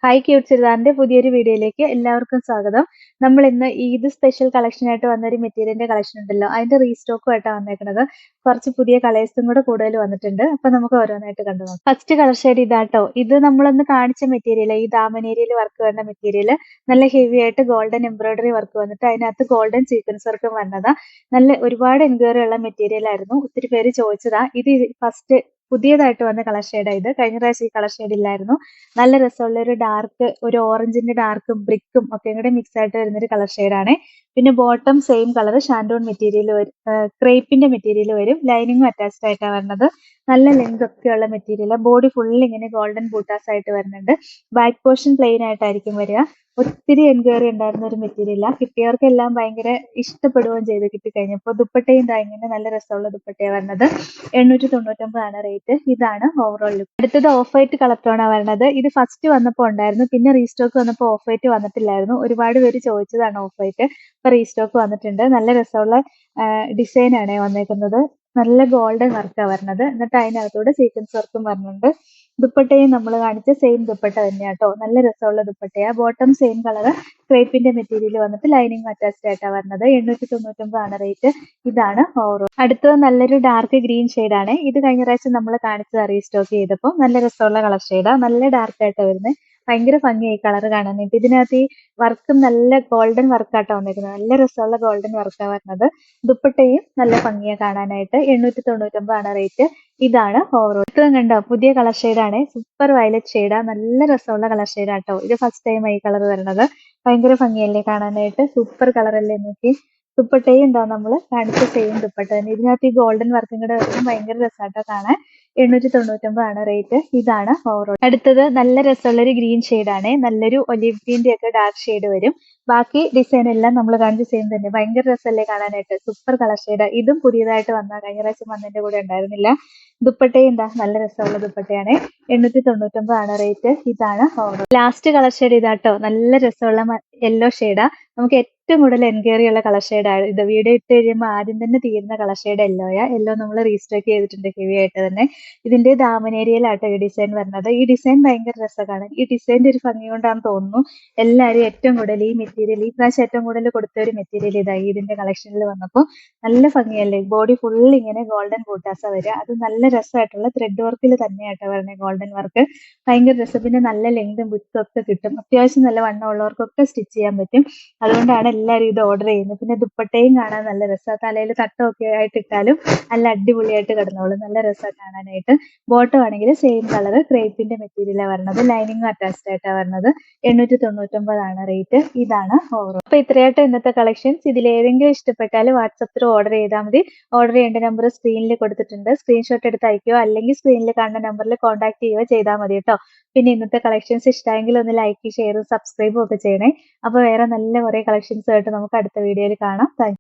Hi cute ചുരിദാറിന്റെ പുതിയൊരു വീഡിയോയിലേക്ക് എല്ലാവർക്കും സ്വാഗതം. നമ്മൾ ഇന്ന് ഈദ് സ്പെഷ്യൽ കളക്ഷൻ ആയിട്ട് വന്നൊരു മെറ്റീരിയലിന്റെ കളക്ഷൻ ഉണ്ടല്ലോ, അതിന്റെ റീസ്റ്റോക്കും ആയിട്ടാണ് വന്നേക്കുന്നത്. കുറച്ച് പുതിയ കളേഴ്സും കൂടെ കൂടുതൽ വന്നിട്ടുണ്ട്. അപ്പൊ നമുക്ക് ഓരോന്നായിട്ട് കണ്ടു നോക്കാം. ഫസ്റ്റ് കളർ ഷെയ്ഡ് ഇതാട്ടോ. ഇത് നമ്മളൊന്ന് കാണിച്ച മെറ്റീരിയൽ, ഈ ദാമനേരിയയിൽ വർക്ക് വരുന്ന മെറ്റീരിയൽ നല്ല ഹെവി ആയിട്ട് ഗോൾഡൻ എംബ്രോയിഡറി വർക്ക് വന്നിട്ട് അതിനകത്ത് ഗോൾഡൻ സീക്വൻസ് വർക്കും വന്നതാ. നല്ല ഒരുപാട് എൻക്വയറി ഉള്ള മെറ്റീരിയൽ ആയിരുന്നു. ഒത്തിരി പേര് ചോദിച്ചതാ. ഇത് ഫസ്റ്റ് പുതിയതായിട്ട് വന്ന കളർ ഷെയ്ഡാണ് ഇത്. കഴിഞ്ഞ പ്രാവശ്യം ഈ കളർ ഷെയ്ഡ് ഇല്ലായിരുന്നു. നല്ല രസമുള്ള ഒരു ഡാർക്ക്, ഒരു ഓറഞ്ചിന്റെ ഡാർക്കും ബ്രിക്കും ഒക്കെ കൂടെ മിക്സ് ആയിട്ട് വരുന്ന ഒരു കളർ ഷെയ്ഡാണ്. പിന്നെ ബോട്ടം സെയിം കളർ ഷാൻഡോൺ മെറ്റീരിയൽ വരും, ക്രേപ്പിന്റെ മെറ്റീരിയൽ വരും. ലൈനിങ്ങും അറ്റാച്ച്ഡ് ആയിട്ടാണ് വരുന്നത്. നല്ല ലെങ്ത് ഒക്കെ ഉള്ള മെറ്റീരിയൽ. ബോഡി ഫുൾ ഇങ്ങനെ ഗോൾഡൻ ബൂട്ടാസ് ആയിട്ട് വരുന്നുണ്ട്. ബാക്ക് പോർഷൻ പ്ലെയിൻ ആയിട്ടായിരിക്കും വരിക. ഒത്തിരി എൻക്വയറി ഉണ്ടായിരുന്ന ഒരു മെറ്റീരിയലാണ്. കിട്ടിയവർക്കെല്ലാം ഭയങ്കര ഇഷ്ടപ്പെടുകയും ചെയ്ത് കിട്ടിക്കഴിഞ്ഞപ്പോൾ. ദുപ്പട്ടയും ഇതാ ഇങ്ങനെ നല്ല രസമുള്ള ദുപ്പട്ടയാണ് വരുന്നത്. 899 റേറ്റ്. ഇതാണ് ഓവറോൾ ലുക്ക്. അടുത്തത് ഓഫ് വൈറ്റ് കളർ ടോണാണ് വരുന്നത്. ഇത് ഫസ്റ്റ് വന്നപ്പോൾ ഉണ്ടായിരുന്നു, പിന്നെ റീസ്റ്റോക്ക് വന്നപ്പോൾ ഓഫ് വൈറ്റ് വന്നിട്ടില്ലായിരുന്നു. ഒരുപാട് പേര് ചോദിച്ചതാണ് ഓഫ് വൈറ്റ്. ഇപ്പൊ റീസ്റ്റോക്ക് വന്നിട്ടുണ്ട്. നല്ല രസമുള്ള ഡിസൈൻ ആണ് വന്നേക്കുന്നത്. നല്ല ഗോൾഡൻ വർക്കാണ് വരുന്നത്. എന്നിട്ട് അതിനകത്തൂടെ സീക്വൻസ് വർക്കും വരുന്നുണ്ട്. ദുപ്പട്ടയും നമ്മൾ കാണിച്ച സെയിം ദുപ്പട്ട തന്നെയാട്ടോ. നല്ല രസമുള്ള ദുപ്പട്ടയാ. ബോട്ടം സെയിം കളർ ക്രേപ്പിന്റെ മെറ്റീരിയൽ വന്നിട്ട് ലൈനിങ് അറ്റാച്ച്ഡ് ആയിട്ടാണ് വരുന്നത്. 899 റേറ്റ്. ഇതാണ് ഓവറോൾ. അടുത്തത് നല്ലൊരു ഡാർക്ക് ഗ്രീൻ ആണ്. ഇത് കഴിഞ്ഞ പ്രാവശ്യം നമ്മൾ കാണിച്ചത് റീസ്റ്റോക്ക് ചെയ്തപ്പോൾ. നല്ല രസമുള്ള കളർ ഷെയ്ഡാണ്. നല്ല ഡാർക്ക് ആയിട്ടാണ് വരുന്നത്. ഭയങ്കര ഭംഗിയായി കളർ കാണാനായിട്ട്. ഇതിനകത്ത് ഈ വർക്കും നല്ല ഗോൾഡൻ വർക്കാട്ടോ വന്നിരിക്കുന്നത്. നല്ല രസമുള്ള ഗോൾഡൻ വർക്കാണ് വരുന്നത്. ദുപ്പട്ടയും നല്ല ഭംഗിയാണ് കാണാനായിട്ട്. 899 റേറ്റ്. ഇതാണ് ഓവറോൾ. ഇത്രയും കണ്ടോ, പുതിയ കളർ ഷെയ്ഡാണ്. സൂപ്പർ വയലറ്റ് ഷെയ്ഡാ. നല്ല രസമുള്ള കളർ ഷെയ്ഡാട്ടോ. ഇത് ഫസ്റ്റ് ടൈം ഈ കളർ വരുന്നത്. ഭയങ്കര ഭംഗിയല്ലേ കാണാനായിട്ട്. സൂപ്പർ കളർ അല്ലേ നോക്കി. ദുപ്പട്ടയും എന്താ നമ്മൾ കാണിച്ച സെയിം ദുപ്പട്ട തന്നെ. ഇതിനകത്ത് ഈ ഗോൾഡൻ വർക്കും കൂടെ വരുമ്പോൾ ഭയങ്കര രസമായിട്ടോ കാണാൻ. 899 റേറ്റ്. ഇതാണ് ഓവറോൾ. അടുത്തത് നല്ല രസമുള്ളൊരു ഗ്രീൻ ഷെയ്ഡാണ്. നല്ലൊരു ഒലിവ് ഗ്രീൻ്റെ ഒക്കെ ഡാർക്ക് ഷെയ്ഡ് വരും. ബാക്കി ഡിസൈൻ എല്ലാം നമ്മൾ കാണിച്ച സെയിം തന്നെ. ഭയങ്കര രസമല്ലേ കാണാനായിട്ട്. Super colour shade. ഇതും പുതിയതായിട്ട് വന്ന, കഴിഞ്ഞ പ്രാവശ്യം വന്നതിന്റെ കൂടെ ഉണ്ടായിരുന്നില്ല. ദുപ്പട്ടയും എന്താ നല്ല രസമുള്ള ദുപ്പട്ടയാണ്. 899 റേറ്റ്. ഇതാണ് ഓവറോൾ. ലാസ്റ്റ് കളർ ഷെയ്ഡ് ഇതാട്ടോ. നല്ല രസമുള്ള യെല്ലോ ഷെയ്ഡാ. നമുക്ക് ഏറ്റവും കൂടുതൽ എൻക്വയറി ഉള്ള കളർ ഷെയ്ഡാണ് ഇത്. വീഡിയോ ഇട്ട് കഴിയുമ്പോൾ ആദ്യം തന്നെ തീരുന്ന കളർ ഷെയ്ഡ് യെല്ലോയാ. യെല്ലോ നമ്മൾ റീസ്റ്റോക്ക് ചെയ്തിട്ടുണ്ട് ഹെവി ആയിട്ട് തന്നെ. ഇതിന്റെ ദാമനേരിയയിലാട്ടോ ഈ ഡിസൈൻ വരുന്നത്. ഈ ഡിസൈൻ ഭയങ്കര രസമാണ്. ഈ ഡിസൈൻ്റെ ഒരു ഭംഗി കൊണ്ടാണെന്ന് തോന്നുന്നു എല്ലാവരും ഏറ്റവും കൂടുതൽ ഈ മെറ്റീരിയൽ, ഈ പ്രാവശ്യം ഏറ്റവും കൂടുതൽ കൊടുത്ത ഒരു മെറ്റീരിയൽ ഇതാ ഇതിന്റെ കളക്ഷനിൽ വന്നപ്പോൾ. നല്ല ഭംഗിയല്ലേ. ബോഡി ഫുൾ ഇങ്ങനെ ഗോൾഡൻ ബൂട്ടാസാ വരിക. അത് നല്ല രസമായിട്ടുള്ള ത്രെഡ് വർക്കിൽ തന്നെയാട്ടോ വരുന്നത്. ഗോൾഡൻ വർക്ക് ഭയങ്കര രസം. പിന്നെ നല്ല ലെങ്തും വിഡ്ത്തും ഒക്കെ കിട്ടും. അത്യാവശ്യം നല്ല വണ്ണം ഉള്ളവർക്കൊക്കെ സ്റ്റിച്ച് ചെയ്യാൻ പറ്റും. അതുകൊണ്ടാണ് എല്ലാവരും ഇത് ഓർഡർ ചെയ്യുന്നത്. പിന്നെ ദുപ്പട്ടയും കാണാൻ നല്ല രസമാണ്. തലയിൽ തട്ടമൊക്കെ ആയിട്ട് ഇട്ടാലും നല്ല അടിപൊളിയായിട്ട് കിടന്നോളും. നല്ല രസമാണ് കാണാനായിട്ട്. ബോട്ടം ആണെങ്കിൽ സെയിം കളർ ക്രേപ്പിന്റെ മെറ്റീരിയലാണ് വരുന്നത്. ലൈനിങ് അറ്റാച്ച്ഡ് ആയിട്ടാണ് വരുന്നത്. 899 റേറ്റ്. ഇതാണ് ഓവറോൾ. അപ്പൊ ഇത്രയായിട്ട് ഇന്നത്തെ കളക്ഷൻസ്. ഇതിൽ ഏതെങ്കിലും ഇഷ്ടപ്പെട്ടാൽ വാട്സപ്പിൽ ഓർഡർ ചെയ്താൽ മതി. ഓർഡർ ചെയ്യേണ്ട നമ്പർ സ്ക്രീനിൽ കൊടുത്തിട്ടുണ്ട്. സ്ക്രീൻഷോട്ട് എടുത്ത് അയക്കുകയോ അല്ലെങ്കിൽ സ്ക്രീനിൽ കാണുന്ന നമ്പറിൽ കോൺടാക്ട് ചെയ്യുകയോ ചെയ്താൽ മതി കേട്ടോ. പിന്നെ ഇന്നത്തെ കളക്ഷൻസ് ഇഷ്ടമെങ്കിൽ ഒന്ന് ലൈക്ക്, ഷെയർ, സബ്സ്ക്രൈബും ഒക്കെ ചെയ്യണേ. അപ്പോൾ വേറെ നല്ല കുറേ കളക്ഷൻസ് ആയിട്ട് നമുക്ക് അടുത്ത വീഡിയോയിൽ കാണാം. താങ്ക്